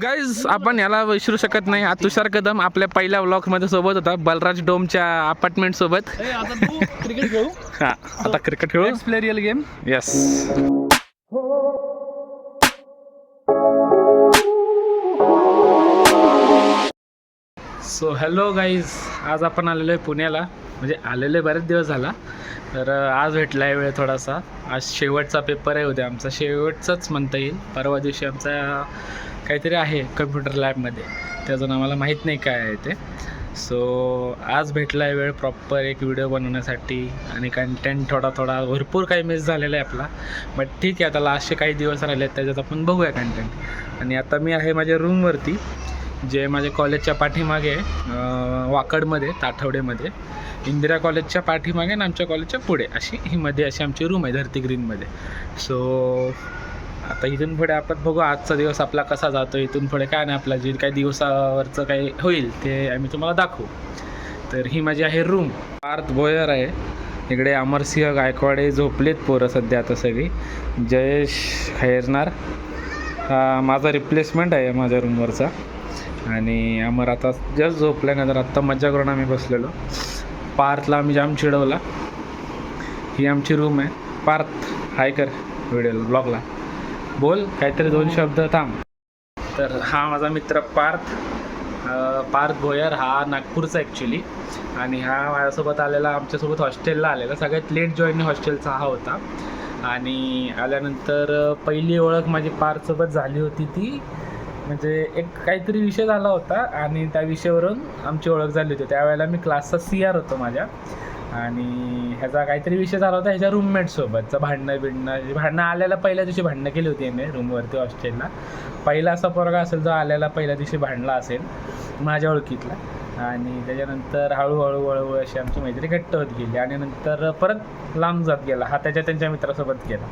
Guys आपण याला विसरू शकत नाही. हा तुषार कदम आपल्या पहिल्या व्लॉग मध्ये सोबत होता बलराज डोमच्या अपार्टमेंट सोबत. आता तू क्रिकेट खेळू. हा आता क्रिकेट खेळू. Let's play real game. Yes. So hello guys, आज आपण आलेलो आहे पुण्याला. म्हणजे आलेले बरेच दिवस झाला, तर आज भेटला आहे वेळ थोडासा. आज शेवटचा पेपर आहे उद्या आमचा, शेवटचाच म्हणता येईल. परवा दिवशी आमचा काहीतरी आहे कम्प्युटर लॅबमध्ये, ते अजून आम्हाला माहीत नाही काय आहे ते. सो आज भेटला आहे वेळ प्रॉपर एक व्हिडिओ बनवण्यासाठी, आणि कंटेंट थोडा भरपूर काही मिस झालेला आहे आपला. बट ठीक आहे, आता लास्टचे काही दिवस राहिले आहेत, त्याच्यात आपण बघूया कंटेंट. आणि आता मी आहे माझ्या रूमवरती, जे माझ्या कॉलेजच्या पाठीमागे आहे, वाकडमध्ये, ताठवडेमध्ये. इंदिरा कॉलेजच्या पाठीमागे आणि आमच्या कॉलेजच्या पुढे अशी ही मध्ये अशी आमची रूम आहे, धरती ग्रीनमध्ये. सो आता इथून पुढे आपण बघू आजचा दिवस आपला कसा जातो. इथून पुढे काय नाही, आपला जे काही दिवसावरचं काही होईल ते आम्ही तुम्हाला दाखवू. तर ही माझी आहे रूम. पार्थ भोयर आहे इकडे, अमरसिंह गायकवाडे झोपलेत पोरं सध्या आता सगळी. जयेश खैरनार हा माझा रिप्लेसमेंट आहे माझ्या रूमवरचा. आणि अमर आता जस्ट झोपल्यानंतर आत्ता मजा करून आम्ही बसलेलो. पार्थला आम्ही जाम चिडवला. ही आमची रूम आहे. पार्थ हाय कर व्हिडिओला, ब्लॉगला बोल काहीतरी 2 शब्द थांब. तर हा माझा मित्र पार्थ भोयर, हा नागपूरचा ॲक्च्युली. आणि हा माझ्यासोबत आलेला, आमच्यासोबत हॉस्टेलला आलेला. सगळ्यात लेट जॉईनिंग हॉस्टेलचा हा होता. आणि आल्यानंतर पहिली ओळख माझी पार्थसोबत झाली होती ती, म्हणजे एक काहीतरी विषय झाला होता आणि त्या विषयावरून आमची ओळख झाली होती. त्यावेळेला मी क्लासचा CR होतो माझ्या, आणि ह्याचा काहीतरी विषय झाला होता ह्याच्या रूममेटसोबतचं. भांडणं आल्याला पहिल्या दिवशी भांडणं केली होती मी रूमवरती हॉस्टेलला. पहिला असा पोरगा असेल जो आल्याला पहिल्या दिवशी भांडला असेल माझ्या ओळखीतला. आणि त्याच्यानंतर हळूहळू अशी आमची मैत्री घट्ट होत गेली. आणि नंतर परत लांब जात गेला हा, त्यांच्या मित्रासोबत गेला.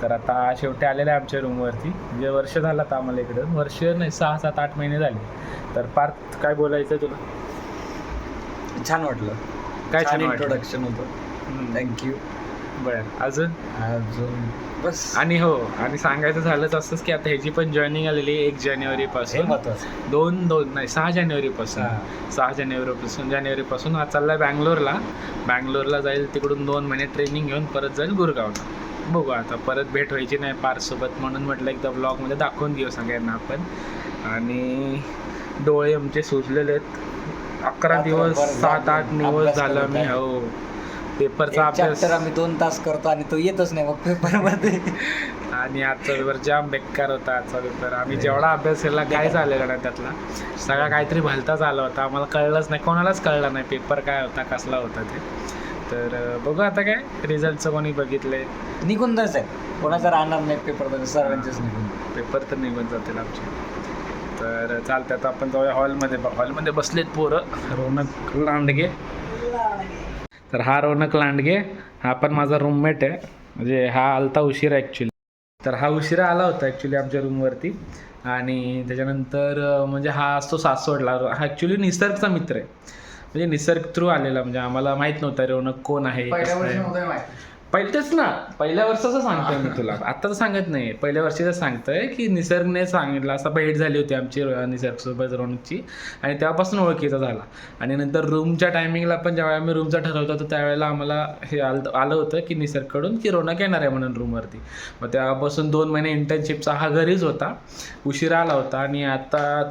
तर आता शेवटी आलेला आहे आमच्या रूमवरती. म्हणजे वर्ष झालं आता आम्हाला इकडं, वर्ष नाही 6, 7, 8 महिने झाले. तर पार्थ काय बोलायचं तुला? छान वाटलं. काय छान छान वाटलं? इंट्रोडक्शन होतं. थँक्यू. बरं, अजून बस. आणि हो, आणि सांगायचं झालंच असंच की आता ह्याची पण जॉईनिंग आलेली आहे 1 जानेवारीपासून. महत्वाचं. 2 नाही 6 जानेवारीपासून. 6 जानेवारीपासून हा चालला आहे बँगलोरला जाईल. तिकडून 2 महिने ट्रेनिंग घेऊन परत जाईल गुरगावला. बघू आता, परत भेट व्हायची नाही पार्सोबत, म्हणून म्हटलं एकदा ब्लॉगमध्ये दाखवून घेऊ सगळ्यांना आपण. आणि डोळे आमचे सुजलेले आहेत. 11 दिवस 7-8 दिवस झालं मी हो पेपरचा अभ्यास. आम्ही 2 तास करतो आणि तो येतच नाही मग पेपरमध्ये. आणि आजचा पेपर जाम बेकार होता. आजचा पेपर आम्ही जेवढा अभ्यास केला काय झालेला नाही त्यातला, सगळा काहीतरी भलताच आला होता. आम्हाला कळलंच नाही, कोणालाच कळलं नाही पेपर काय होता, कसला होता ते. तर बघू आता काय रिझल्टचं कोणी बघितलंय. निघून जायचं आहे, कोणाचा राहणार नाही पेपर, सर्वांचेच निघून. पेपर तर निघून जातील आमचे. तर चालतं आता आपण जाऊया हॉलमध्ये बसलेत पोरं. रौनक लांडगे. तर हा रौनक लांडगे, हा पण माझा रूममेट आहे. म्हणजे हा आलता उशिरा ॲक्च्युली. तर हा उशिरा आला होता ॲक्च्युली आमच्या रूमवरती. आणि त्याच्यानंतर म्हणजे हा असतो सासवडला. हा ॲक्च्युली निसर्गचा मित्र आहे, म्हणजे निसर्ग थ्रू आलेला. म्हणजे आम्हाला माहीत नव्हतं रौनक कोण आहे. तेच ना, पहिल्या वर्षाचं सांगतोय मी तुला, आत्ताच सांगत नाही. पहिल्या वर्षीचं सांगतोय की निसर्गने सांगितलं, असा भेट झाली होती आमची निसर्गसोबत रौनकची, आणि तेव्हापासून ओळखीचा झाला. आणि नंतर रूमच्या टायमिंगला पण जेव्हा आम्ही रूमचा ठरवत होतो त्यावेळेला आम्हाला हे आलं होतं की निसर्गकडून की रौनक येणार आहे म्हणून रूमवरती. मग तेव्हापासून 2 महिने इंटर्नशिपचा हा घरीच होता, उशिरा आला होता. आणि आता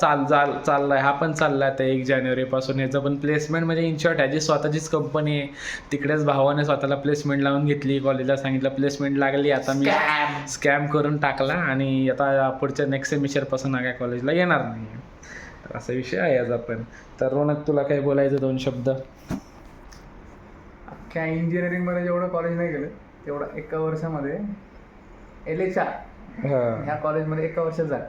चाललाय हा पण चाललाय आता 1 जानेवारीपासून. ह्याचं पण प्लेसमेंट म्हणजे इन शॉर्ट ह्याची स्वतःचीच कंपनी आहे. तिकडेच भावाने स्वतःला प्लेसमेंट लावून घेतली. कॉलेजला सांगितलं प्लेसमेंट लागली, आता मी स्कॅम करून टाकला. आणि आता पुढच्या नेक्स्ट सेमिस्टरपासून काय कॉलेजला येणार नाही. तर असा विषय आहे आज आपण. तर रौनक तुला काय बोलायचं 2 शब्द? अख्ख्या इंजिनिअरिंगमध्ये जेवढं कॉलेज नाही गेलं तेवढं 1 वर्षामध्ये LHR ह्या कॉलेजमध्ये 1 वर्षात झालं.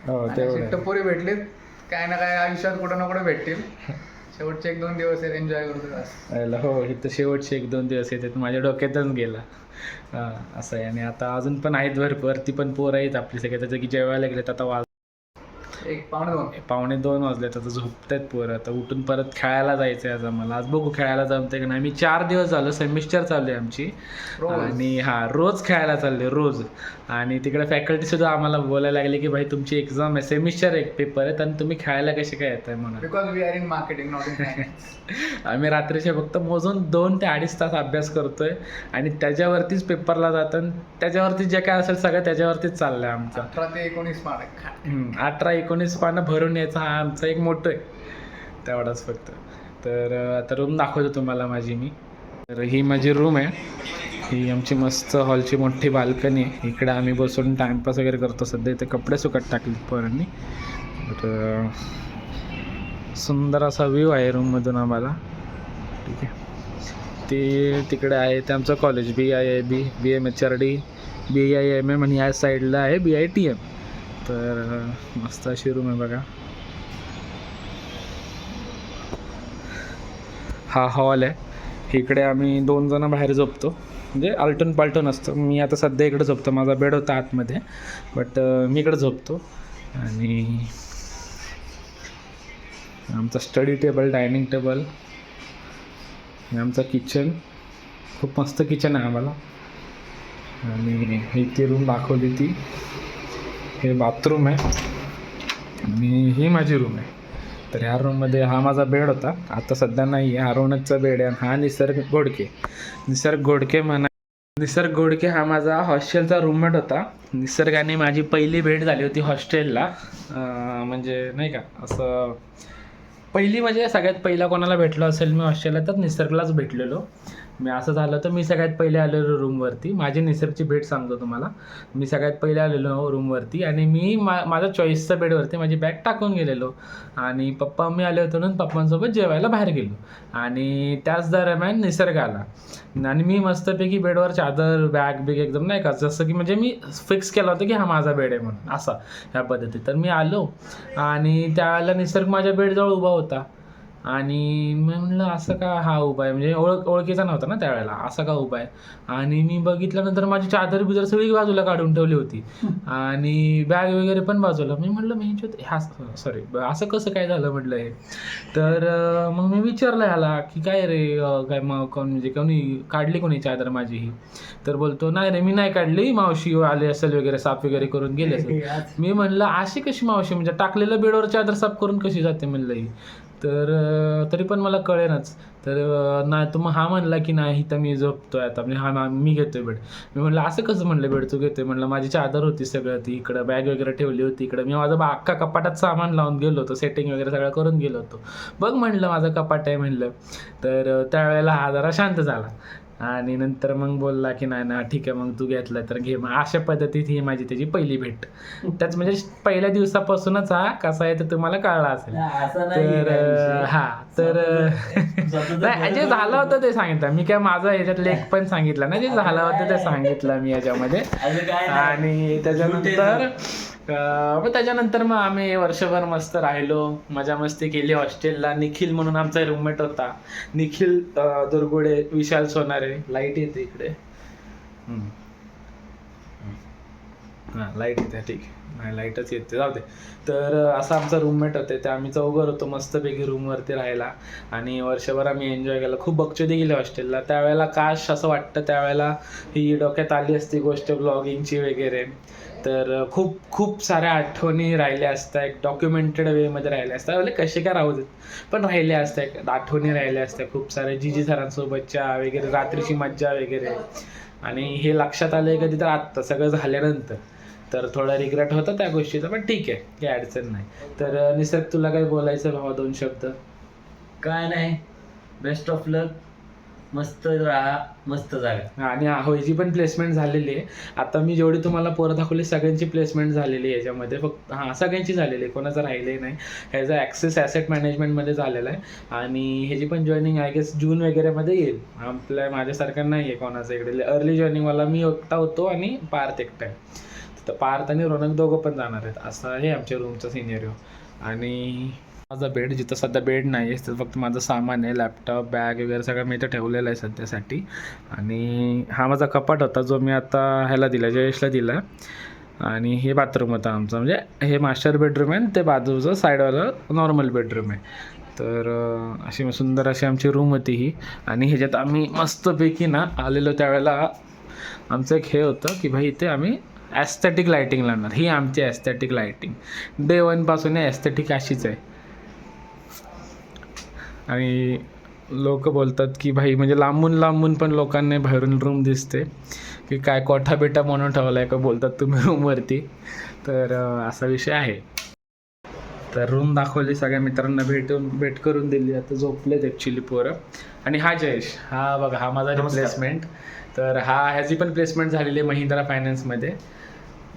हो तेवढं टपोरी भेटलेत, काय ना काय आयुष्यात कुठं ना कुठं भेटतील. शेवटचे 1-2 दिवस एन्जॉय करतो. हो, हे तर शेवटचे 1-2 दिवस येतात, माझ्या डोक्यातच गेला. असं आहे. आणि आता अजून पण आहेत वरती पण पोरं आहेत आपली सगळे, त्याचं की जेवायला गेलेत आता 1:45 वाजले तर झोपतायत पोरं. आता उठून परत खेळायला जायचं आहे आज आम्हाला. आज बघू खेळायला जमते की नाही. मी 4 दिवस झालं सेमिस्टर चालू आहे आमची रोज. आणि रोज खेळायला चालले रोज. आणि तिकडे फॅकल्टीसुद्धा आम्हाला बोलायला लागले की भाई तुमची एक्झाम आहे, सेमिस्टर एक पेपर आहेत आणि तुम्ही खेळायला कसे काय येत आहे म्हणून. Because we are in marketing not in finance. आम्ही रात्रीचे फक्त मोजून 2 ते 2.5 तास अभ्यास करतोय आणि त्याच्यावरतीच पेपरला जातं आणि त्याच्यावरती जे काय असेल सगळं त्याच्यावरतीच चाललंय आमचं. 18 ते 19 मार्क. 18-19 पानं भरून यायचा हा आमचा एक मोठं आहे तेवढाच फक्त. तर आता रूम दाखवतो तुम्हाला माझी मी. तर ही माझी रूम आहे. ही आमची मस्त हॉलची मोठी बाल्कनी आहे. इकडे आम्ही बसून टाईमपास वगैरे करतो. सध्या इथे कपडे सुकत टाकले पोरांनी. तर सुंदर असा व्ह्यू आहे रूममधून आम्हाला. ठीक आहे. ते तिकडे आहे ते आमचं कॉलेज BIIB, BMHRD, BIMM आणि या साईडला आहे BITM. तर मस्त अशी रूम आहे बघा. हा हॉल आहे. इकडे आम्ही 2 जण बाहेर झोपतो, म्हणजे आलटून पालटून असतं. मी आता सध्या इकडे झोपतो. माझा बेड होता आतमध्ये बट मी इकडे झोपतो. आणि आमचा स्टडी टेबल, डायनिंग टेबल, आमचं किचन. खूप मस्त किचन आहे आम्हाला. आणि ही ती रूम दाखवली ती. हे बाथरूम आहे आणि ही माझी रूम आहे. तर ह्या रूममध्ये हा माझा बेड होता, आता सध्या नाही आहे. हा रोनकचा बेड आहे. आणि हा निसर्ग घोडके. निसर्ग घोडके हा माझा हॉस्टेलचा रूममेट होता. निसर्गाने माझी पहिली भेट झाली होती हॉस्टेलला. म्हणजे नाही का असं पहिली म्हणजे सगळ्यात पहिला कोणाला भेटलो असेल मी हॉस्टेलला तर निसर्गलाच भेटलेलो मी. असं झालं तर मी सगळ्यात पहिले आलेलो रूमवरती. माझी निसर्गची भेट सांगतो तुम्हाला. मी सगळ्यात पहिले आलेलो रूमवरती आणि मी माझ्या चॉईसच्या बेडवरती माझी बॅग टाकून गेलेलो. आणि पप्पा मी आले होते म्हणून पप्पांसोबत जेवायला बाहेर गेलो. आणि त्याच दरम्यान निसर्ग आला आणि मी मस्तपैकी बेडवर चादर बॅग बिग एकदम नाही का जसं की म्हणजे मी फिक्स केलं होतं की हा माझा बेड आहे म्हणून असा ह्या पद्धतीत. तर मी आलो आणि त्यावेळेला निसर्ग माझ्या बेडजवळ उभा होता. आणि मी म्हणलं असं का हा उभा आहे, म्हणजे ओळखीचा नव्हता ना त्यावेळेला, असा का उभा आहे. आणि मी बघितल्यानंतर माझी चादर बिदर सगळी बाजूला काढून ठेवली होती आणि बॅग वगैरे पण बाजूला. मी म्हटलं मी सॉरी असं कसं काय झालं म्हटलं हे. तर मग मी विचारलं ह्याला की काय रे काय मग म्हणजे कोणी काढली कोणी चादर माझी ही. तर बोलतो नाही रे मी नाही काढली, मावशी आले असेल वगैरे साफ वगैरे करून गेले असेल. मी म्हणलं अशी कशी मावशी, म्हणजे टाकलेलं बेडवर चादर साफ करून कशी जाते म्हणलं ही. तर तरी पण मला कळेनाच. तर नाही तो मग हा म्हणला की नाही तर मी झोपतोय आता, म्हणजे हा मी घेतोय बेड. मी म्हणलं असं कसं म्हणलं बेड तू घेतोय. म्हणलं माझी चादर होती सगळं ती इकडं, बॅग वगैरे ठेवली होती इकडं. मी माझं अख्खा कपाटात सामान लावून गेलो होतो, सेटिंग वगैरे सगळं करून गेलो होतो. बघ म्हणलं माझं कपाट आहे म्हणलं. तर त्यावेळेला हा जरा शांत झाला आणि नंतर मग बोलला की नाही ना ठीक आहे मग तू घेतलं तर घे. मग अशा पद्धतीत ही माझी त्याची पहिली भेट. त्याच म्हणजे पहिल्या दिवसापासूनच हा कसा आहे तर तुम्हाला कळला असेल. तर हा तर नाही जे झालं होतं ते सांगितलं मी. काय माझं ह्याच्यात लेख पण सांगितलं ना, जे झालं होतं ते सांगितलं मी याच्यामध्ये. आणि त्याच्यानंतर मग आम्ही वर्षभर मस्त राहिलो, मजा मस्ती केली हॉस्टेलला. निखिल म्हणून आमचा रूममेट होता, निखिल दुर्गुडे, विशाल सोनारे. लाईट येते इकडे, हां लाईट येते ठीक आहे. नाही लाईटच येते जाऊ दे. तर असा आमचा रूममेट होते. ते आम्ही चौघं होतो मस्तपैकी रूमवरती राहायला. आणि वर्षभर आम्ही एन्जॉय केलं. खूप बकचोदी गेली हॉस्टेलला त्यावेळेला. काश असं वाटतं त्यावेळेला ही डोक्यात आली असती गोष्ट ब्लॉगिंगची वगैरे. तर खूप खूप साऱ्या आठवणी राहिल्या असत्या, एक डॉक्युमेंटेड वेमध्ये राहिल्या असत्या. म्हणजे कसे काय राहू देत पण राहिल्या असत्या, आठवणी राहिल्या असत्या खूप साऱ्या. जीजी सरांसोबतच्या वगैरे, रात्रीची मज्जा वगैरे. आणि हे लक्षात आलं कधी तर आत्ता सगळं झाल्यानंतर. तर थोडा रिग्रेट होता त्या गोष्टीचा, पण ठीक आहे काही अडचण नाही. तर निसर्ग तुला काय बोलायचं भावा 2 शब्द? काय नाही, बेस्ट ऑफ लक, मस्त राहा, मस्त जागा. आणि होयची पण प्लेसमेंट झालेली आहे. आता मी जेवढी तुम्हाला पोरं दाखवली सगळ्यांची प्लेसमेंट झालेली आहे याच्यामध्ये. फक्त सगळ्यांची झालेली आहे, कोणाचं राहिलंही नाही. ह्याचा ॲक्सेस ॲसेट मॅनेजमेंटमध्ये झालेला आहे. आणि ह्याची पण जॉईनिंग आय गेस जून वगैरेमध्ये येईल. माझ्यासारखं नाही आहे कोणाचं इकडे. अर्ली जॉईनिंगवाला मी एकटा होतो आणि पार्थ एकटा आहे. तर पार्थ आणि रोनक दोघं पण जाणार आहेत. असं आहे आमच्या रूमचा सिनेरिओ. आणि माझा बेड, जिथं सध्या बेड नाही आहे तिथं फक्त माझं सामान आहे, लॅपटॉप बॅग वगैरे सगळं मी इथं ठेवलेलं आहे सध्यासाठी. आणि हा माझा कपाट होता जो मी आता ह्याला दिला, जयेशला दिला. आणि हे बाथरूम होतं आमचं, म्हणजे हे मास्टर बेडरूम आहे आणि ते बाजूचं साईडवालं नॉर्मल बेडरूम आहे. तर अशी सुंदर अशी आमची रूम होती ही. आणि ह्याच्यात आम्ही मस्तपैकी ना आलेलो त्यावेळेला आमचं एक हे होतं की भाई इथे आम्ही ॲस्थेटिक लाईटिंग लावणार. ही आमची ॲस्थेटिक लाईटिंग डे 1पासून ॲस्थेटिक अशीच आहे. आणि लोक बोलतात की भाई म्हणजे लांबून लांबून पण लोकांना बाहेरून रूम दिसते की काय कोठा बेटा म्हणून ठेवला आहे का बोलतात तुम्ही रूमवरती. तर असा विषय आहे. तर रूम दाखवली, सगळ्या मित्रांना भेट करून दिली. आता झोपलेत ॲक्च्युली पोरं. आणि हा जयेश, हा बघा हा माझा रिप्लेसमेंट. तर ह्याची पण प्लेसमेंट झालेली आहे महिंद्रा फायनान्समध्ये.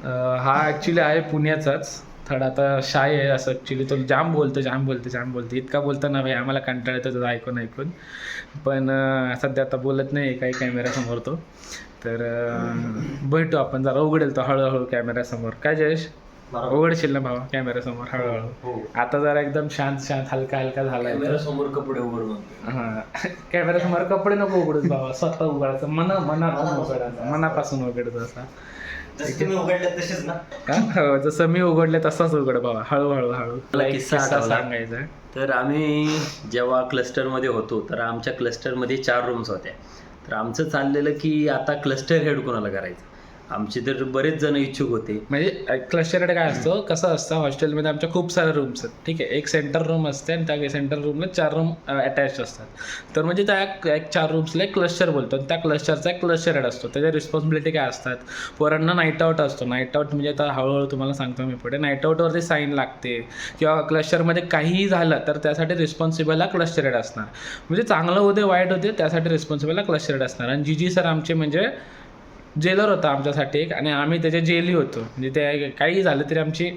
हा ॲक्च्युली आहे पुण्याचाच. थोडा आता शाय आहे असं ॲक्च्युली. तो जाम बोलतो इतका बोलतो ना भाई आम्हाला कंटाळा येतो त्याचं ऐकून. पण सध्या आता बोलत नाही काही कॅमेऱ्यासमोर तो. तर भेटू आपण, जरा उघडेल तो हळूहळू कॅमेऱ्यासमोर. काय जयेश उघडशील ना भावा कॅमेऱ्यासमोर हळूहळू? आता जरा एकदम शांत हलका झाला समोर कपडे उघडून. हां, कॅमेऱ्यासमोर कपडे नको उघडूच भावा, स्वतः उघडायचं. मनापासून उघडायचं, मनापासून उघडतो असा. तसेच ना हो, जसं मी उघडले तसाच उघड बाबा, हळूहळू. मला किस्सा सांगायचा. तर आम्ही जेव्हा क्लस्टरमध्ये होतो तर आमच्या क्लस्टरमध्ये 4 रूम्स होत्या. तर आमचं चाललेलं की आता क्लस्टर हेड कोणाला करायचं. आमचे तर बरेच जण इच्छुक होते. म्हणजे क्लस्टर हेड काय असतो, कसं असतं हॉस्टेलमध्ये आमच्या खूप साऱ्या रूम्स आहेत. ठीक आहे, एक सेंटर रूम असते आणि त्या सेंटर रूमला 4 रूम अटॅच असतात. तर म्हणजे त्या एक 4 रूम्सला एक क्लस्टर बोलतो आणि त्या क्लस्टरचा एक क्लस्टर हेड असतो. त्याच्या रिस्पॉन्सिबिलिटी काय असतात, पोरांना नाईट आउट असतो. नाईट आउट म्हणजे आता हळूहळू तुम्हाला सांगतो मी पुढे. नाईट आउटवरती साईन लागते किंवा क्लस्टरमध्ये काहीही झालं तर त्यासाठी रिस्पॉन्सिबल हा क्लस्टर हेड असणार. म्हणजे चांगलं होते वाईट होते त्यासाठी रिस्पॉन्सिबल हा क्लस्टर हेड असणार. आणि जी सर आमचे म्हणजे जेलर होता आमच्यासाठी एक, आणि आम्ही त्याचे जेली होतो. म्हणजे ते काही झालं तरी आमची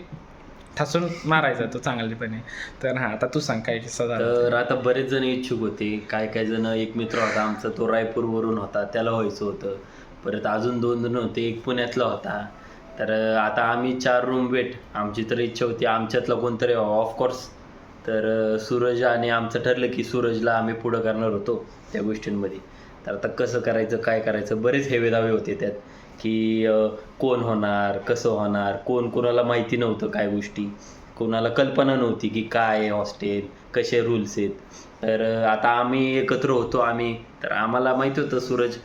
ठासून मारायचा तो चांगलेपणे. तर हां, आता तू सांग काय किस्सा झाला. तर आता बरेच जण इच्छुक होते. काय जण, एक मित्र होता आमचा तो रायपूरवरून होता, त्याला व्हायचं होतं. परत अजून 2 जण होते, एक पुण्यातला होता. तर आता आम्ही 4 रूममेट, आमची तर इच्छा होती आमच्यातला कोणतरी ऑफकोर्स. तर सूरज आणि आमचं ठरलं की सूरजला आम्ही पुढं करणार होतो त्या गोष्टींमध्ये. तर आता कसं करायचं काय करायचं, बरेच हेवेदावे होते त्यात की कोण होणार कसं होणार. कोणाला माहिती नव्हतं काय गोष्टी, कोणाला कल्पना नव्हती की काय हॉस्टेल कसे रूल्स आहेत. तर आता आम्ही एकत्र होतो आम्ही. तर आम्हाला माहिती होतं सूरज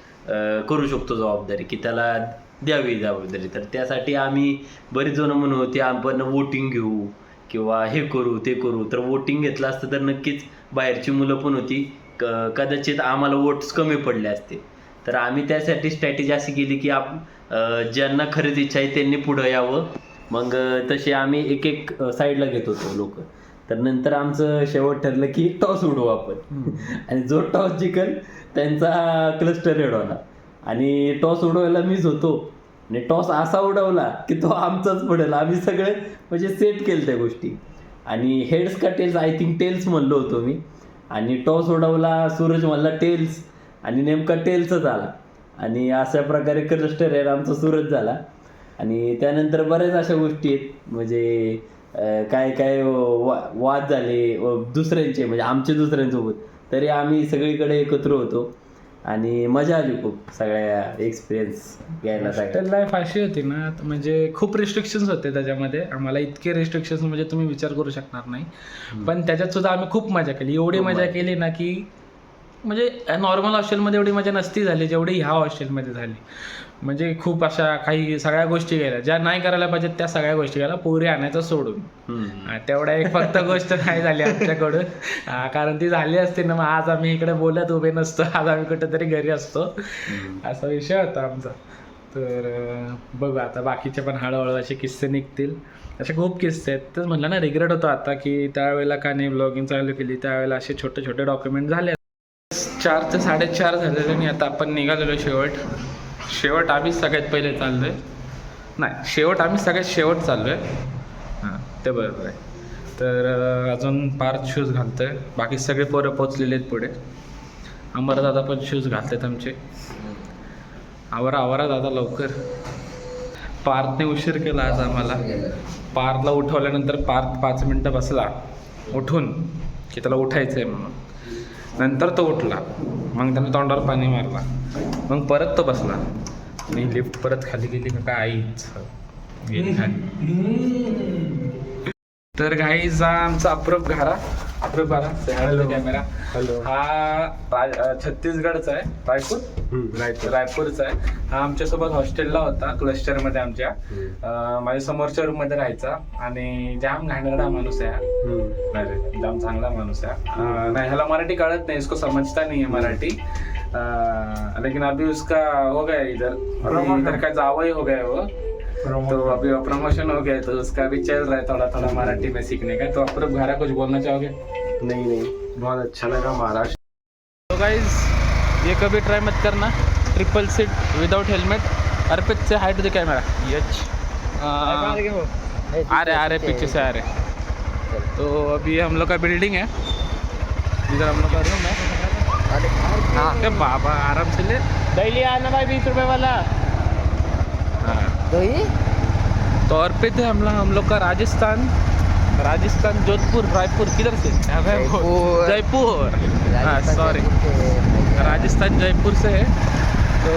करू शकतो जबाबदारी, की त्याला द्यावी जबाबदारी. तर त्यासाठी आम्ही बरेच जण म्हणून होते आपण वोटिंग घेऊ किंवा हे करू ते करू. तर वोटिंग घेतलं असतं तर नक्कीच बाहेरची मुलं पण होती, कदाचित आम्हाला वोट्स कमी पडले असते. तर आम्ही त्यासाठी स्ट्रॅटेजी अशी केली की ज्यांना खरंच इच्छा आहे त्यांनी पुढं यावं. मग तसे आम्ही एक साईडला घेत होतो लोक. तर नंतर आमचं शेवट ठरलं की टॉस उडवू आपण आणि जो टॉस जिंकल त्यांचा क्लस्टर हेड होणार. आणि टॉस उडवायला मीच होतो आणि टॉस असा उडवला की तो आमचाच पडेल. आम्ही सगळे म्हणजे सेट केलं त्या गोष्टी. आणि हेड्स का टेल्स, आय थिंक टेल्स म्हणलो होतो मी. आणि टॉस उडवला, सूरज म्हणला टेल्स आणि नेमका टेल्सच आला. आणि अशा प्रकारे क्लस्टर हेड आमचा सूरज झाला. आणि त्यानंतर बऱ्याच अशा गोष्टी आहेत, म्हणजे काय वाद झाले दुसऱ्यांचे, म्हणजे आमचे दुसऱ्यांसोबत, तरी आम्ही सगळीकडे एकत्र होतो आणि मजा आली खूप सगळ्या एक्सपिरियन्स घ्यायला. हॉस्टेल लाईफ अशी होती ना, म्हणजे खूप रिस्ट्रिक्शन्स होते त्याच्यामध्ये. आम्हाला इतके रिस्ट्रिक्शन्स म्हणजे तुम्ही विचार करू शकणार नाही. पण त्याच्यात सुद्धा आम्ही खूप मजा केली. एवढी मजा केली ना की म्हणजे नॉर्मल हॉस्टेलमध्ये एवढी मजा नसती झाली जेवढी ह्या हॉस्टेलमध्ये झाली. म्हणजे खूप अशा काही सगळ्या गोष्टी केल्या ज्या नाही करायला पाहिजेत, त्या सगळ्या गोष्टी केल्या पोरी आणायचं सोडून. तेवढ्या एक फक्त गोष्ट नाही झाली आमच्याकडून, कारण ती झाली असते ना मग आज आम्ही इकडे बोलत उभे नसतो, आज आम्ही कुठेतरी घरी असतो. असा विषय होता आमचा. तर बघू आता बाकीचे पण हळूहळू असे किस्से निघतील. असे खूप किस्से आहेत. तेच म्हटलं ना, रिग्रेट होतो आता की त्यावेळेला का नाही ब्लॉगिंग चालू केली. त्यावेळेला असे छोटे छोटे डॉक्युमेंट झाले. 4 ते 4:30 झालेले आणि आता आपण निघालेलो शेवट आम्ही सगळ्यात पहिले चाललो आहे. नाही, आम्ही सगळ्यात शेवट चाललो आहे. हां, ते बरोबर आहे. तर अजून पार्थ शूज घालतो आहे. बाकी सगळे पोरं पोचलेले आहेत पुढे. अमरदादा पण शूज घालत आहेत आमचे. आवरा दादा लवकर. पार्थने उशीर केला आज आम्हाला. पार्थला उठवल्यानंतर पार्थ 5 मिनटं बसला उठून की त्याला उठायचं आहे म्हणून. नंतर तो उठला, मग त्याने तोंडावर पाणी मारला, मग परत तो बसला आणि लिफ्ट परत खाली गेली का काय आईच. गेली खाली. तर गाईज हा आमचा अप्रूप घारा कॅमेरा. हॅलो. हा छत्तीसगडचा आहे. रायपूरचा आहे. हा आमच्यासोबत हॉस्टेलला होता क्लस्टरमध्ये आमच्या. माझ्या समोरच्या रूम मध्ये राहायचा आणि जाम घाणेरडा माणूस आहे हा. अरे जाम चांगला माणूस आहे. नहीं ह्याला मराठी कळत नहीं, इसको समझता नहीं है मराठी. लेकिन अभी उसका हो गया इधर का जावई हो गया वो, तो अभी प्रमोशन हो गया तो उसका भी चल रहा है थोड़ा थोड़ा मराठी में सीखने का. तो अप्रूप घारा कुछ बोलना चाहोगे? नहीं बहुत अच्छा लगा महाराष्ट्र. तो गाइज ये कभी ट्राई मत करना, ट्रिपल सीट विदाउट हेलमेट. अर्पित से हाइट दे कैमरा. आ रहे पीछे से आ रहे. तो अभी हम लोग का बिल्डिंग है, इधर हम लोग का रूम है. हाँ बाबा आराम से ले. डेली आना भाई 20 रुपए वाला. हाँ तो अर्पित है हम लोग का राजस्थान जोधपुर रायपुर किधर से? जयपुर. हाँ सॉरी, राजस्थान जयपुर से है. तो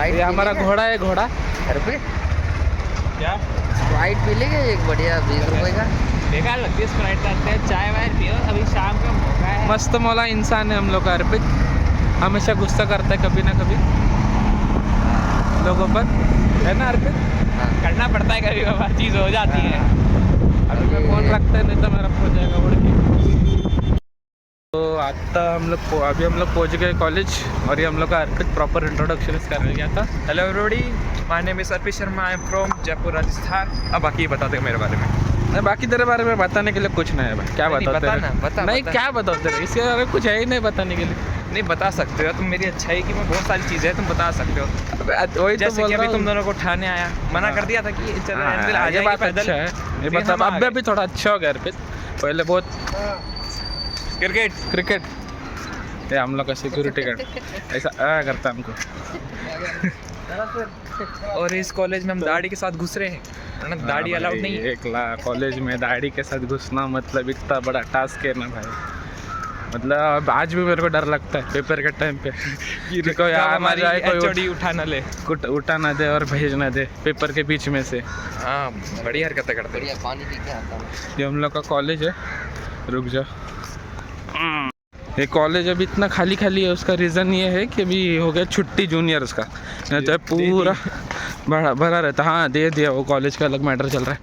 ये हमारा घोड़ा है. घोड़ा अर्पित क्या स्प्राइट पी लेंगे एक बढ़िया 20 रुपए का. बेकार लगती है स्प्राइट. लाते हैं चाय वाय पियो, अभी शाम का मौका है. मस्त मौला इंसान है हम लोग का अर्पित. हमेशा गुस्सा करता है कभी ना कभी लोगों पर, है ना अर्पित? करना पड़ता है कभी कभार, चीज़ हो जाती है. अभी मैं फोन रखता है नहीं तो मेरा हो जाएगा उड़ के. तो अभी हम लोग पहुँच गए कॉलेज और ये हम लोग का अर्पित प्रॉपर इंट्रोडक्शन कर गया था. Hello everybody, my name is Arpit Sharma, I am from Jaipur Rajasthan. अब बाकी बता दो मेरे बारे में. नहीं बाकी तेरे बारे में बताने के लिए कुछ नहीं है भाई. क्या नहीं, बताओ बता ना, बता, नहीं बता. क्या बताओ तेरे, इसके बारे में कुछ है ही नहीं बताने के लिए. नहीं बता सकते हो तुम, मेरी अच्छाई की मैं बहुत सारी चीज़ें हैं तुम बता सकते हो. वही तो जैसे बोल कि रहा अभी हूँ. तुम दोनों को उठाने आया, मना कर दिया था कि चलो एनविल आ ये जाएगी बात पैदल. अच्छा है. ये फिर बात हम आ अब गए. अभी थोड़ा अच्छा हो गया अर्पित. पहले बहुत क्रिकेट ये हम लोग का सिक्योरिटी गार्ड ऐसा करता हमको. और इस कॉलेज में हम दाढ़ी के साथ घुस रहे हैं, वरना दाढ़ी हाँ अलाउड भाई, नहीं है. एक कॉलेज में दाढ़ी के साथ घुसना मतलब इतना बड़ा टास्क है ना भाई. मतलब आज भी मेरे को डर लगता है पेपर के टाइम पे कि कोई आ जाए, कोई HOD उठा न ले. उठा ना दे और भेज ना दे पेपर के बीच में से. हाँ बड़ी हरकतें करते हैं. पानी पी के आता हूँ. ये हम लोग का कॉलेज है. रुक जाओ. ये कॉलेज अभी इतना खाली है, उसका रीज़न ये है कि अभी हो गया छुट्टी जूनियर्स का, नहीं तो पूरा भरा रहता. हाँ दे दिया, वो कॉलेज का अलग मैटर चल रहा है.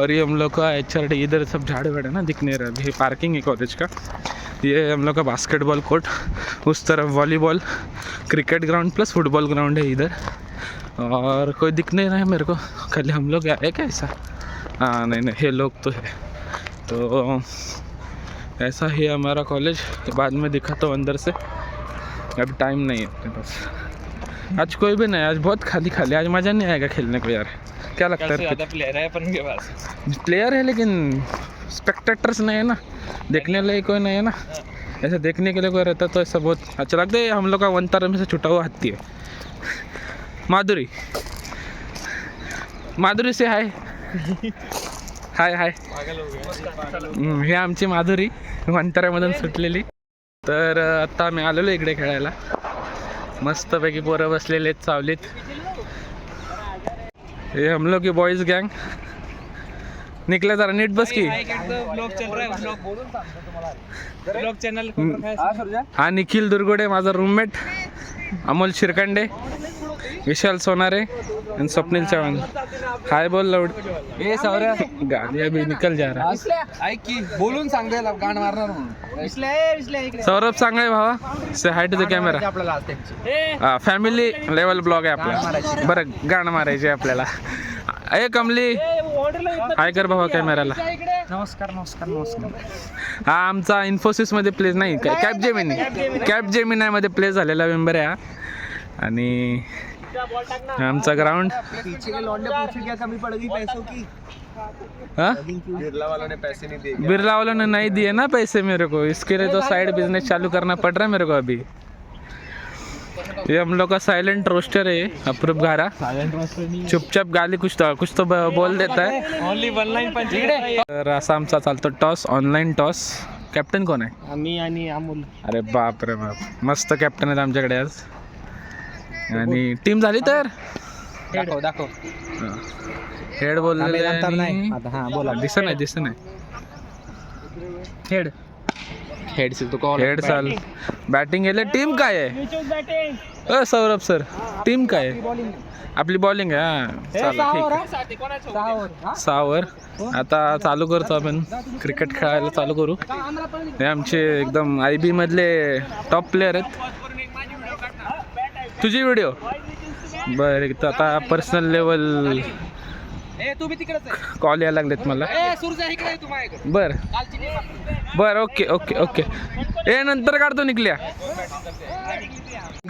और ये हम लोग का HRD इधर सब झाड़ वाड़ है ना दिख नहीं रहा. अभी पार्किंग है कॉलेज का. ये हम लोग का बास्केटबॉल कोर्ट, उस तरफ volleyball cricket ground plus football ground है इधर. और कोई दिख नहीं रहा है मेरे को, खाली हम लोग है क्या ऐसा? हाँ नहीं ये लोग तो है. तो ऐसा ही हमारा कॉलेज. बाद में दिखा तो अंदर से. अब टाइम नहीं है अपने पास. आज कोई भी नहीं, आज बहुत खाली. आज मज़ा नहीं आएगा खेलने को यार. क्या लगता है? ज़्यादा प्लेयर है अपन के पास. प्लेयर है लेकिन स्पेक्टेटर्स नहीं है ना, देखने लिए कोई नहीं है ना. ऐसा देखने के लिए कोई रहता तो ऐसा बहुत अच्छा लगता है. हम लोग का वनतारा में से छुटा हुआ हाथी है माधुरी से हाय. हाय ही आमची माधुरी वंताऱ्यामधून सुटलेली. तर आता आम्ही आलेलो इकडे खेळायला. मस्तपैकी पोरं बसलेले आहेत सावलीत. हे हम लोग की बॉयज गँग. निकले जरा नीट बस की. ब्लॉग चल रहा है, ब्लॉग चॅनल. हा निखिल दुर्गुडे माझा रूममेट. अमोल शिरकंडे, विशाल सोनारे आणि स्वप्नील चव्हाण. हाय बोल लाऊड. ए सौर्य गाडी अभी निकल जा रहा. ऐक की बोलून सांगतोय गाण मारणार म्हणून. सौरभ सांगाय भावा से हाईट द कॅमेरा. आपल्याला फॅमिली लेवल ब्लॉग आहे आपला. बरं गाणं मारायचे आपल्याला. ए कमली हाय कर भावा कॅमेराला. नमस्कार. हा आमचा इन्फोसिसमध्ये प्लेस नाही, कॅप जेमिनाय मध्ये प्लेस झालेला मेंबर आहे हा. आणि आमचा ग्राउंड. कमी पड़ गई पैसों की. हाँ बिरला वालों ने पैसे नहीं दिए. बिरला वालों ने नहीं दिए ना पैसे मेरे को, इसके लिए तो साइड बिजनेस चालू करना पड़ रहा है मेरे को अभी. ये हम लोग का साइलेंट रोस्टर है अप्रूप घारा. चुपचाप गाली कुछ तो बोल देता है. ओनली 1 लाइन पंच. तर असा आमचा चालतो टॉस, ऑनलाईन टॉस. कॅप्टन कोण आहे? आम्ही आणि अमोल. अरे बाप रे बाप, मस्त कॅप्टन आहेत आमच्याकडे आज. आणि टीम झाली तर दाखव हेड बोललेले नाही आता हा बोला दिसत नाही हेड हेड से तो कॉल हेड चाल बॅटिंग गेले टीम काय आहे सौरभ सर टीम काय आहे आपली बॉलिंग आहे चालेल ठीक 6 ओव्हर आता चालू करतो आपण क्रिकेट खेळायला चालू करू हे आमचे एकदम IB मधले टॉप प्लेयर आहेत तुझी व्हिडिओ बरं तर आता पर्सनल लेवल कॉल यायला लागलेत मला बर ओके ए नंतर काढतो निघल्या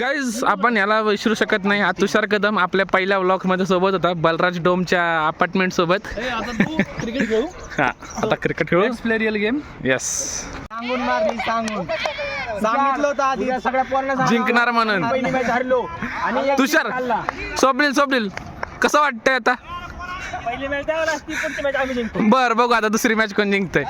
गाईज आपण याला विसरू शकत नाही हा तुषार कदम आपल्या पहिल्या व्लॉग मध्ये सोबत होता बलराज डोमच्या अपार्टमेंट सोबत क्रिकेट खेळू हा आता क्रिकेट खेळू प्ले रिअल गेम यस सांगून मारली सांगितलं होतं आधी सगळ्या पोरांना जिंकणार म्हणून पहिली मॅच हरलो आणि तुषार स्वप्नील कसं वाटतंय आता पहिली मॅच द्यावं लागते पुढची मॅच आम्ही जिंकतो बर बघू आता दुसरी मॅच कोण जिंकतंय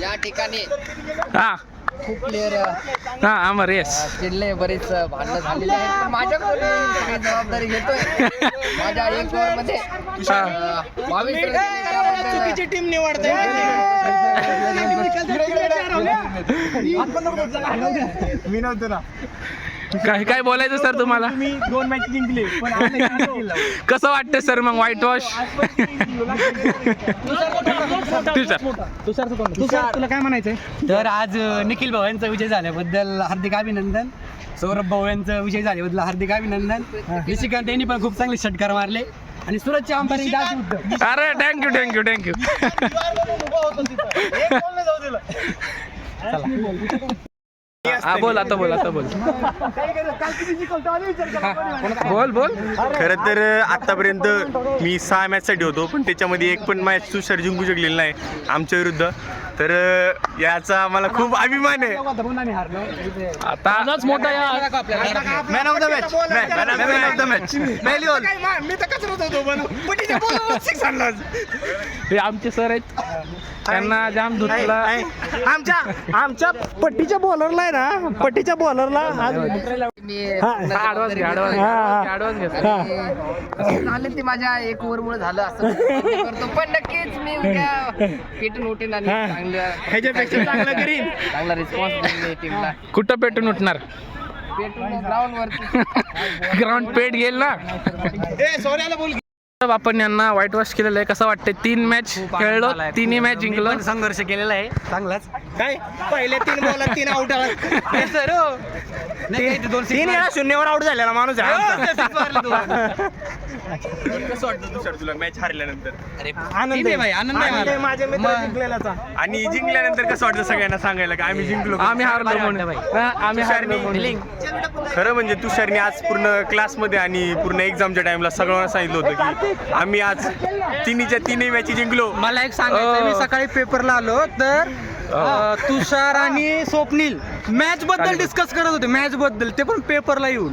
या ठिकाणी हा खूप प्लेअर हा अमर येस चिडले बरेच भांडणं झालेले आहेत पण माझ्याकडून सगळी जबाबदारी घेतोय माझ्या 1 ओव्हर मध्ये 22 रन त्याबद्दल टीम निवडते मी नव्हतो ना काय बोलायचं सर तुम्हाला मी 2 मॅच जिंकले पण कसं वाटतं सर मग व्हाईट वॉश तुषार तुला काय म्हणायचंय तर आज निखिल भाऊ यांचा विजय झाल्याबद्दल हार्दिक अभिनंदन सौरभ भाऊ यांचा विजय झाल्याबद्दल हार्दिक अभिनंदन निशिकांत यांनी पण खूप चांगले षटकार मारले आणि सुरतच्या आमदार अरे थँक्यू हा बोल बोल खरं तर आतापर्यंत मी 6 मॅचसाठी होतो पण त्याच्यामध्ये एक पण मॅच तुषार जिंकू शकलेली नाही आमच्या विरुद्ध तर याचा मला खूप अभिमान आहे आता मोठा man of the match man of the match हे आमचे सर आहेत त्यांना जाम धुतला आमच्या पट्टीच्या बॉलरला आहे ना पट्टीच्या बॉलरला आज मी ॲडव्हान्स घ्या असं झालं ते माझ्या 1 ओव्हर मुळे झालं असं करतो पण नक्कीच मी उद्या पेटून उठेन आणि चांगला रिस्पॉन्स देईन टीमला कुठं पेटून उठणार पेटून ग्राउंड वरती ग्राउंड पेट गेल ना आपण यांना व्हाईट वॉश केलेलं आहे कसं वाटतंय 3 मॅच खेळलो 3 मॅच जिंकलो संघर्ष केलेला आहे चांगलाच काय पहिले 3 बॉलर 3 आउट सर 3 वेळा 0 वर आउट झालेला माणूस कसं वाटतं तुषार तुला मॅच हारल्यानंतर आनंद आहे आनंद आहे माझ्या मित्र जिंकलेलाचा आणि जिंकल्यानंतर कसं वाटतं सगळ्यांना सांगायला का आम्ही जिंकलो आम्ही हारलो म्हणून आम्ही हारलो म्हणून खरं म्हणजे तुषारने आज पूर्ण क्लासमध्ये आणि पूर्ण एक्झामच्या टाइमला सगळ्यांना सांगितलं होतं की आम्ही आज तिन्ही मॅच जिंकलो मला एक सांगायचं मी सकाळी पेपरला आलो तर तुषार आणि स्वप्नील मॅच बद्दल डिस्कस करत होते मॅच बद्दल ते पण पेपरला येऊन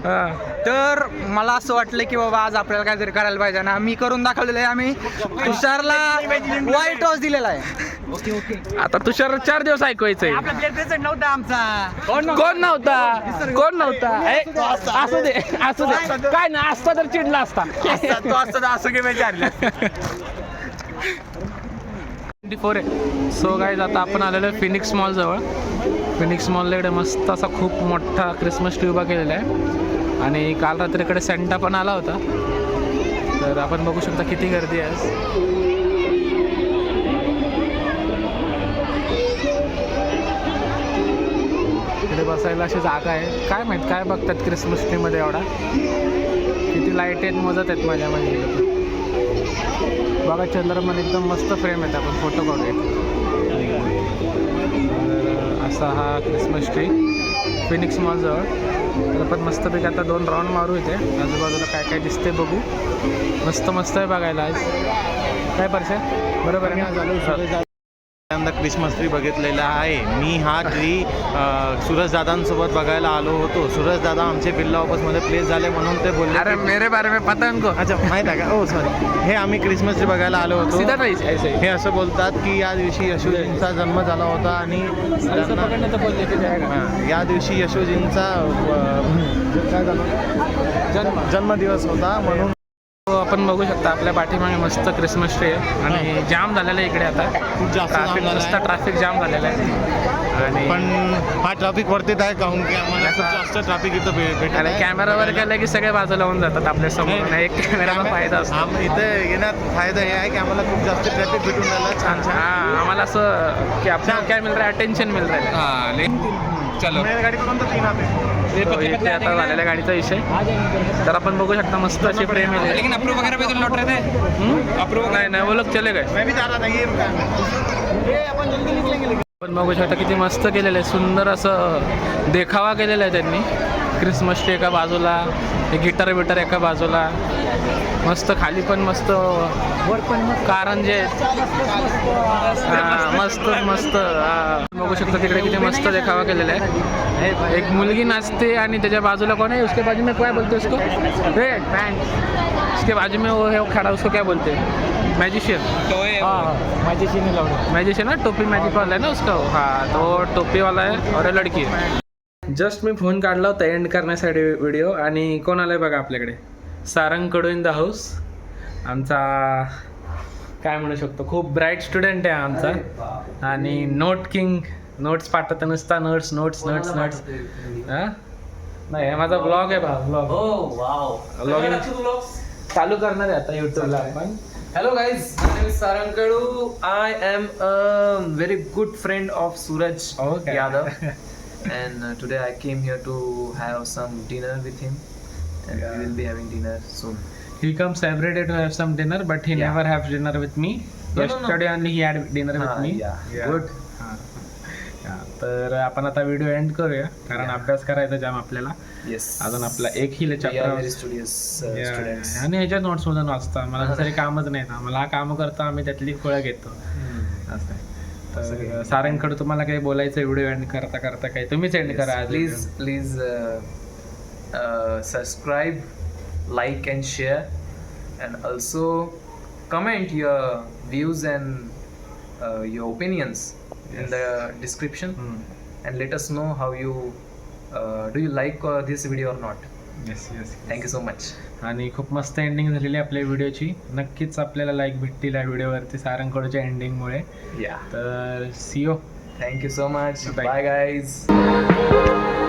तर मला असं वाटलं की बाबा आज आपल्याला काहीतरी करायला पाहिजे ना मी करून दाखवलेलं आहे आम्ही तुषारला व्हाईट टॉस दिलेला आहे आता तुषार 4 दिवस ऐकवायचंय नव्हता आमचा कोण नव्हता असू दे काय ना असता तर चिडला असता तो असता असं की मॅच हारल्या 24 आहे सो गाईज आता आपण आलेलो आहे फिनिक्स मॉल जवळ फिनिक्स मॉलला इकडे मस्त असा खूप मोठा क्रिसमस ट्री उभा केलेला आहे आणि काल रात्री इकडे सेंटा पण आला होता तर आपण बघू शकता किती गर्दी आहे इकडे बसायला अशी जागा आहे काय माहित काय बघतात क्रिसमस ट्रीमध्ये एवढा किती लाईट आहेत मोजत आहेत माझ्या म्हणजे बघा चंद्रमन एकदम मस्त फ्रेम आहेत आपण फोटो काढूया तर असा हा क्रिसमस ट्री फिनिक्स मॉलजवळ तर आपण मस्तपैकी आता 2 राऊंड मारू इथे आजूबाजूला काय काय दिसते बघू मस्त आहे बघायला आज काय परसे बरोबर आहे पहिल्यांदा क्रिसमस ट्री बघितलेला आहे. मी हा ट्री सूरजदादांसोबत बघायला आलो होतो. सूरजदादा आमचे बिर्ला ऑफिसमध्ये प्लेस झाले म्हणून ते बोलले अरे मेरे बारे में पता है उनको. अच्छा माहीत आहे का? ओ सॉरी. हे आम्ही क्रिसमस ट्री बघायला आलो होतो. सीधा नाही ऐसे हे असं बोलतात की या दिवशी येशूजींचा जन्म झाला होता आणि या दिवशी येशूजींचा काय झालं जन्मदिवस होता म्हणून. आपण बघू शकता आपल्या पाठीमागे मस्त क्रिसमस ट्री आहे आणि जाम झालेलं आहे इकडे आता. खूप जास्त ट्रॅफिक मस्त ट्रॅफिक जाम झालेलं आहे आणि पण हा ट्रॅफिक वरतीच आहे काहून की आम्हाला खूप जास्त ट्रॅफिक इथं भेटत आणि आहे. कॅमेरावर गेलं की सगळे बाजूला होऊन जातात आपल्या समोर. एक कॅमेराचा फायदा असतो. इथे येण्यात फायदा हे आहे की आम्हाला खूप जास्त ट्रॅफिक भेटून राहिला. छान छान. हाँ आम्हाला असं की आपल्याला काय मिळ रहा है, अटेन्शन मिल रहा है. चलो गाडी करून तर तीन हात तो इथे आता झालेल्या गाडीचा विषय. तर आपण बघू शकता मस्त अशी फ्रेम आहे. लेकिन अप्रूव वगैरह पे तो लौट रहे थे. अप्रूव नाही नाही वो लोग चले गए. मैं भी जा रहा था ये अपन जल्दी निकलेंगे. आपण बघू शकता किती मस्त केलेलं आहे. सुंदर असं देखावा केलेला आहे त्यांनी. क्रिसमस ट्री एका बाजूला, हे गिटार बिटार एका बाजूला, मस्त खाली पण मस्त कारंजे आहेत. मस्त मस्त बघू शकता तिकडे किती मस्त देखावा केलेला आहे. एक मुलगी नाचते आणि त्याच्या बाजूला कोण आहे, उसके बाजू में क्या बोलते उसको, रेड पैंट. उसके बाजू में वो है वो खड़ा, उसको क्या बोलते हैं, मैजिशियन. मैजिशियन ना, टोपी मैजिक वाला है ना उसका. हाँ तो टोपी वाला है और लड़की है. जस्ट मी फोन काढला होता एंड करण्यासाठी व्हिडिओ आणि कोण आलाय बघा आपल्याकडे. सारंग कडू इन द हाऊस. आमचा काय म्हणू शकतो खूप ब्राईट स्टुडंट आहे आमचा आणि नोट किंग. नोट्स पाठवता नुसता नोट्स नोट्स नोट्स नोट्स. हां नाही हे माझा ब्लॉग आहे बा. ब्लॉगिंग चालू करणार आहे आता यूट्यूबला आपण. Hello guys, my name is Sarang Kadu. I am a very good friend of Suraj Okay. Yadav, and today I came here to have some dinner with him, and we will be having dinner soon. He comes every day to have some dinner, but he Yeah. never have dinner with me. No. Yesterday only he had dinner with me. Good. तर आपण आता video end करूया कारण अभ्यास करायचा जाम आपल्याला. Yes. अजून आपला एक ही We are very chapter studious students. आणि ह्याच्या नोट्स मधून वाचतो. मला दुसरे कामच नाही ना. मला हा काम करतो आम्ही त्यातली फळं घेतो असं आहे. तर सारंगकडे तुम्हाला काही बोलायचं व्हिडिओ एंड करता करता काही तुम्हीच एंड करा आज. Please subscribe, like and share, and also comment your views and your opinions in the description, and let us know how you do you like this video or not. Yes yes. Thank you so much. आणि खूप मस्त ending झालेली आहे आपल्या व्हिडिओची. नक्कीच आपल्याला like भेटतील या व्हिडिओवरती सारंगकडच्या एंडिंगमुळे. Yeah. तर see you. Thank you so much. Bye. Bye guys.